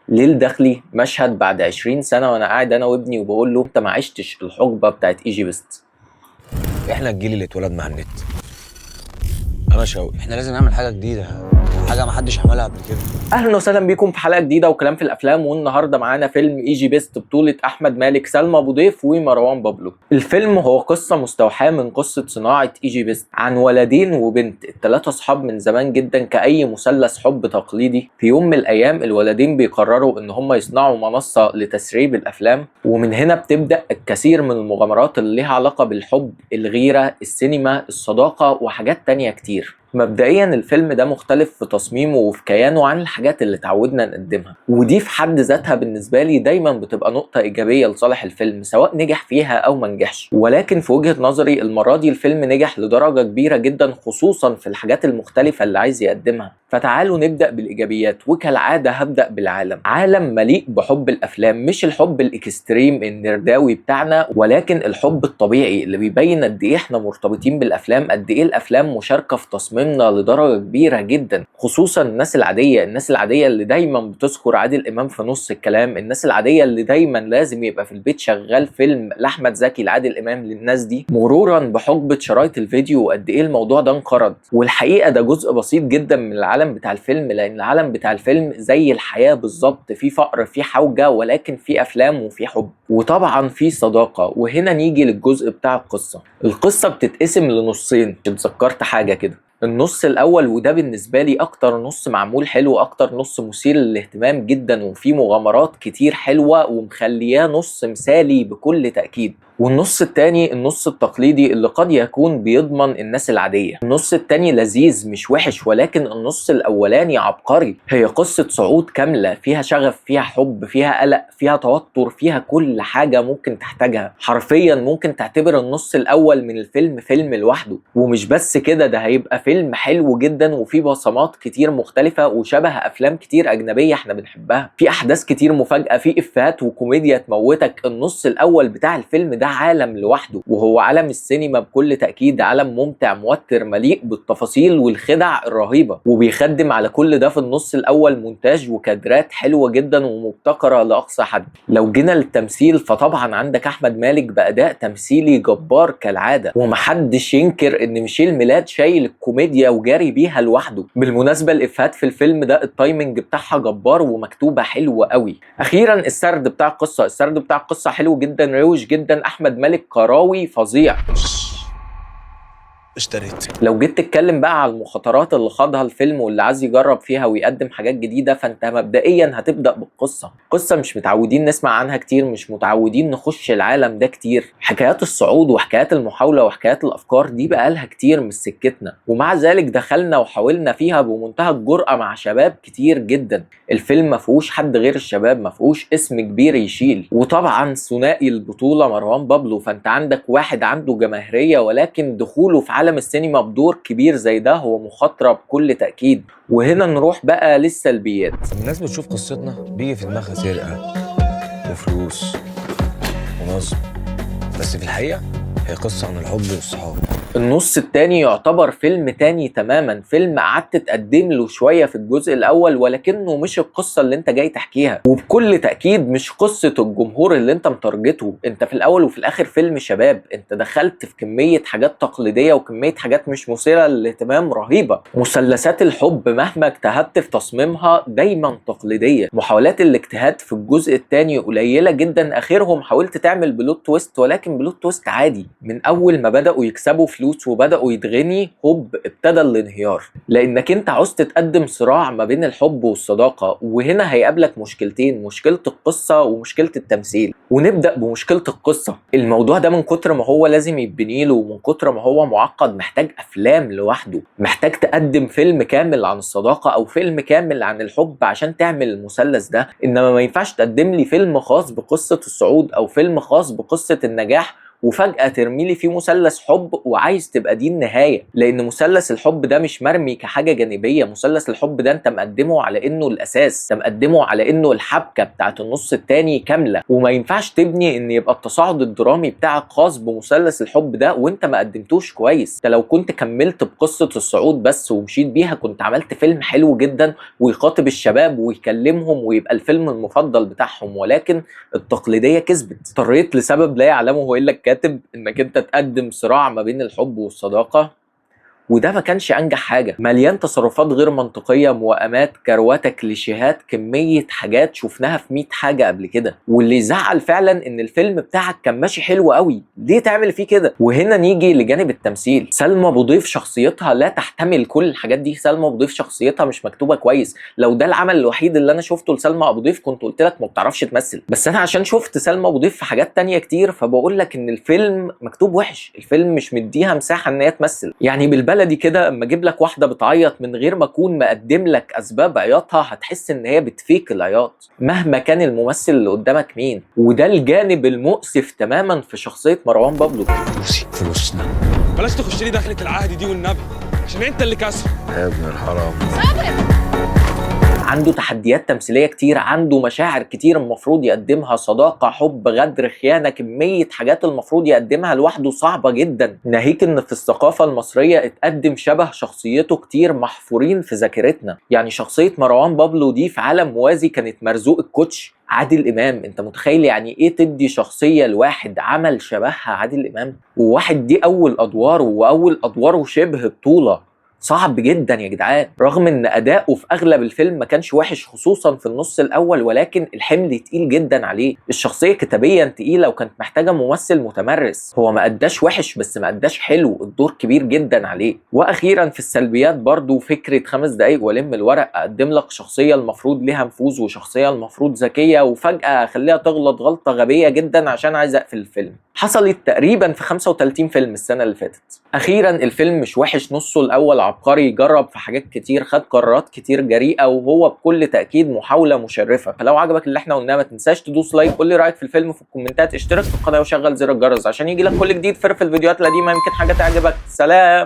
ليل داخلي مشهد بعد 20 سنة وانا قاعد انا وابني وبقول له انت ما عشتش الحقبة بتاعت ايجيبست. احنا الجيل اللي اتولد مع النت. انا شوقي، احنا لازم نعمل حاجه جديده، حاجه ما حدش عملها قبل كده. اهلا وسهلا بيكم في حلقة جديدة وكلام في الافلام، والنهارده معانا فيلم ايجيبست بطولة احمد مالك، سلمى ابو ضيف، ومروان بابلو. الفيلم هو قصة مستوحاة من قصة صناعة ايجيبست عن ولدين وبنت، الثلاثة اصحاب من زمان جدا كأي مثلث حب تقليدي. في يوم من الايام الولدين بيقرروا ان هم يصنعوا منصة لتسريب الافلام، ومن هنا بتبدأ الكثير من المغامرات اللي ليها علاقة بالحب، الغيرة، السينما، الصداقة، وحاجات تانية كتير. مبدئيا الفيلم ده مختلف في تصميمه وفي كيانه عن الحاجات اللي اتعودنا نقدمها، ودي في حد ذاتها بالنسبه لي دايما بتبقى نقطه ايجابيه لصالح الفيلم سواء نجح فيها او ما نجحش. ولكن في وجهه نظري المره دي الفيلم نجح لدرجه كبيره جدا، خصوصا في الحاجات المختلفه اللي عايز يقدمها. فتعالوا نبدا بالايجابيات، وكالعاده هبدا بالعالم. عالم مليء بحب الافلام، مش الحب الاكستريم النرداوي بتاعنا، ولكن الحب الطبيعي اللي بيبين قد ايه احنا مرتبطين بالافلام، قد ايه الافلام مشاركه في تصميمنا لدرجه كبيره جدا، خصوصا الناس العاديه اللي دايما بتذكر عادل امام في نص الكلام، الناس العاديه اللي دايما لازم يبقى في البيت شغال فيلم لاحمد زكي لعادل امام. للناس دي مرورا بحقبه شرايط الفيديو وقد ايه الموضوع ده انقرض. والحقيقه ده جزء بسيط جدا من العالم بتاع الفيلم، لان العالم بتاع الفيلم زي الحياه بالظبط، في فقر، في حوجه، ولكن في افلام وفي حب، وطبعا في صداقه. وهنا نيجي للجزء بتاع القصه بتتقسم لنصين. اتذكرت حاجه كده، النص الاول وده بالنسبه لي اكتر نص معمول حلو، اكتر نص مثير للاهتمام جدا، وفيه مغامرات كتير حلوه ومخلياه نص مثالي بكل تاكيد. والنص التاني النص التقليدي اللي قد يكون بيضمن الناس العادية. النص التاني لذيذ مش وحش، ولكن النص الأولاني عبقري. هي قصة صعود كاملة، فيها شغف، فيها حب، فيها قلق، فيها توتر، فيها كل حاجة ممكن تحتاجها. حرفيا ممكن تعتبر النص الأول من الفيلم فيلم لوحده. ومش بس كده، ده هيبقى فيلم حلو جدا وفيه بصمات كتير مختلفة وشبه أفلام كتير أجنبية احنا بنحبها. في أحداث كتير مفاجأة، في إفيهات وكوميديا تموتك. النص الأول بتاع الفيلم ده عالم لوحده، وهو عالم السينما بكل تأكيد، عالم ممتع موتر مليء بالتفاصيل والخدع الرهيبة. وبيخدم على كل ده في النص الأول مونتاج وكادرات حلوة جدا ومبتكرة لأقصى حد. لو جينا للتمثيل فطبعا عندك أحمد مالك بأداء تمثيلي جبار كالعادة، ومحدش ينكر إن ميشيل ميلاد شايل الكوميديا وجاري بيها لوحده. بالمناسبة الإفيهات في الفيلم ده التايمنج بتاعها جبار ومكتوبة حلوة قوي. أخيرا السرد بتاع القصة حلو جدا، روش جدا. أحمد مالك كراوي فظيع. اشتريت. لو جيت تتكلم بقى على المخاطرات اللي خاضها الفيلم واللي عايز يجرب فيها ويقدم حاجات جديدة، فانت مبدئيا هتبدأ بالقصة. قصة مش متعودين نسمع عنها كتير، مش متعودين نخش العالم ده كتير. حكايات الصعود وحكايات المحاولة وحكايات الأفكار دي بقالها كتير مش سكتنا، ومع ذلك دخلنا وحاولنا فيها بمنتهى الجرأة مع شباب كتير جدا. الفيلم ما فيهوش حد غير الشباب، ما فيهوش اسم كبير يشيل، وطبعا ثنائي البطولة مروان بابلو. فانت عندك واحد عنده جماهيرية، ولكن دخوله في عالم السينما بدور كبير زي ده هو مخاطرة بكل تأكيد. وهنا نروح بقى للسلبيات. الناس بتشوف قصتنا بيجي في دماغها سرقه وفلوس ونصب، بس في الحقيقه هي قصه عن الحب والصحاب. النص التاني يعتبر فيلم تاني تماما، فيلم قعدت تقدم له شوية في الجزء الأول، ولكنه مش القصة اللي انت جاي تحكيها، وبكل تأكيد مش قصة الجمهور اللي انت متارجته. انت في الأول وفي الآخر فيلم شباب، انت دخلت في كمية حاجات تقليدية وكمية حاجات مش مثيرة للاهتمام رهيبة. مثلثات الحب مهما اجتهدت في تصميمها دايما تقليدية. محاولات الاجتهاد في الجزء التاني قليلة جدا، آخرهم حاولت تعمل بلوت تويست، ولكن بلوت تويست عادي. من أول ما بدأوا يكسبوا فلوس وبدأوا يتغني هوب ابتدى الانهيار، لانك انت عاوز تقدم صراع ما بين الحب والصداقة. وهنا هيقابلك مشكلتين، مشكلة القصة ومشكلة التمثيل. ونبدأ بمشكلة القصة. الموضوع ده من كتر ما هو لازم يتبني له ومن كتر ما هو معقد محتاج افلام لوحده، محتاج تقدم فيلم كامل عن الصداقة او فيلم كامل عن الحب عشان تعمل المثلث ده. انما ما ينفعش تقدم لي فيلم خاص بقصة الصعود او فيلم خاص بقصة النجاح وفجأة ترمي لي فيه مثلث حب وعايز تبقى دي النهاية، لأن مثلث الحب ده مش مرمي كحاجة جانبية، مثلث الحب ده انت مقدمه على انه الأساس، انت مقدمه على انه الحبكة بتاعت النص التاني كاملة، وما ينفعش تبني ان يبقى التصاعد الدرامي بتاعك خاص بمثلث الحب ده وانت ما قدمتوش كويس. انت لو كنت كملت بقصة الصعود بس ومشيت بيها كنت عملت فيلم حلو جدا ويخاطب الشباب ويكلمهم ويبقى الفيلم المفضل بتاعهم، ولكن التقليدية كسبت. اضطريت لسبب لا يعلمه الا الكاتب انك انت تقدم صراع ما بين الحب والصداقة، وده ما كانش انجح حاجه. مليان تصرفات غير منطقيه، موائمات، كروته، كليشيهات، كميه حاجات شفناها في 100 حاجه قبل كده. واللي يزعل فعلا ان الفيلم بتاعك كان ماشي حلو قوي، ليه تعمل فيه كده؟ وهنا نيجي لجانب التمثيل. سلمى ابو ضيف شخصيتها لا تحتمل كل الحاجات دي. سلمى ابو ضيف شخصيتها مش مكتوبه كويس. لو ده العمل الوحيد اللي انا شفته لسلمى ابو ضيف كنت قلت لك ما بتعرفش تمثل، بس انا عشان شفت سلمى ابو ضيف في حاجات تانية كتير فبقول لك ان الفيلم مكتوب وحش. الفيلم مش مديها مساحه ان هي تمثل. يعني بالبلدي كده اما اجيب لك واحده بتعيط من غير ما اكون مقدم لك اسباب عياطها هتحس ان هي بتفيك العياط مهما كان الممثل اللي قدامك مين. وده الجانب المؤسف تماما في شخصيه مروان بابلو. فلوسنا بلاش تخش لي دخلة العهد دي والنبي عشان انت اللي كسر يا ابن الحرام. عنده تحديات تمثيليه كتير، عنده مشاعر كتير المفروض يقدمها، صداقه، حب، غدر، خيانه، كميه حاجات المفروض يقدمها لوحده صعبه جدا. ناهيك ان في الثقافه المصريه اتقدم شبه شخصيته كتير محفورين في ذاكرتنا. يعني شخصيه مروان بابلو دي في عالم موازي كانت مرزوق الكوتش عادل امام. انت متخيل يعني ايه تدي شخصيه لواحد عمل شبهها عادل امام، وواحد دي اول ادواره واول ادواره شبه بطوله؟ صعب جدا يا جدعان. رغم ان اداؤه في اغلب الفيلم ما كانش وحش خصوصا في النص الاول، ولكن الحمل تقيل جدا عليه. الشخصيه كتابيا تقيله وكانت محتاجه ممثل متمرس. هو ما اداش وحش بس ما اداش حلو، الدور كبير جدا عليه. واخيرا في السلبيات برضو فكره 5 دقايق والم الورق، اقدم لك شخصيه المفروض ليها نفوذ وشخصيه المفروض ذكيه وفجاه اخليها تغلط غلطه غبيه جدا عشان عايز اقفل الفيلم. حصلت تقريبا في 35 فيلم السنه اللي فاتت. اخيرا الفيلم مش وحش، نصه الاول عبقري، جرب في حاجات كتير، خد قرارات كتير جريئه، وهو بكل تاكيد محاوله مشرفه. فلو عجبك اللي احنا قلناه ما تنساش تدوس لايك، قول لي رايك في الفيلم في الكومنتات، اشترك في القناه وشغل زر الجرس عشان يجي لك كل جديد. في الفيديوهات القديمه يمكن حاجه تعجبك. سلام.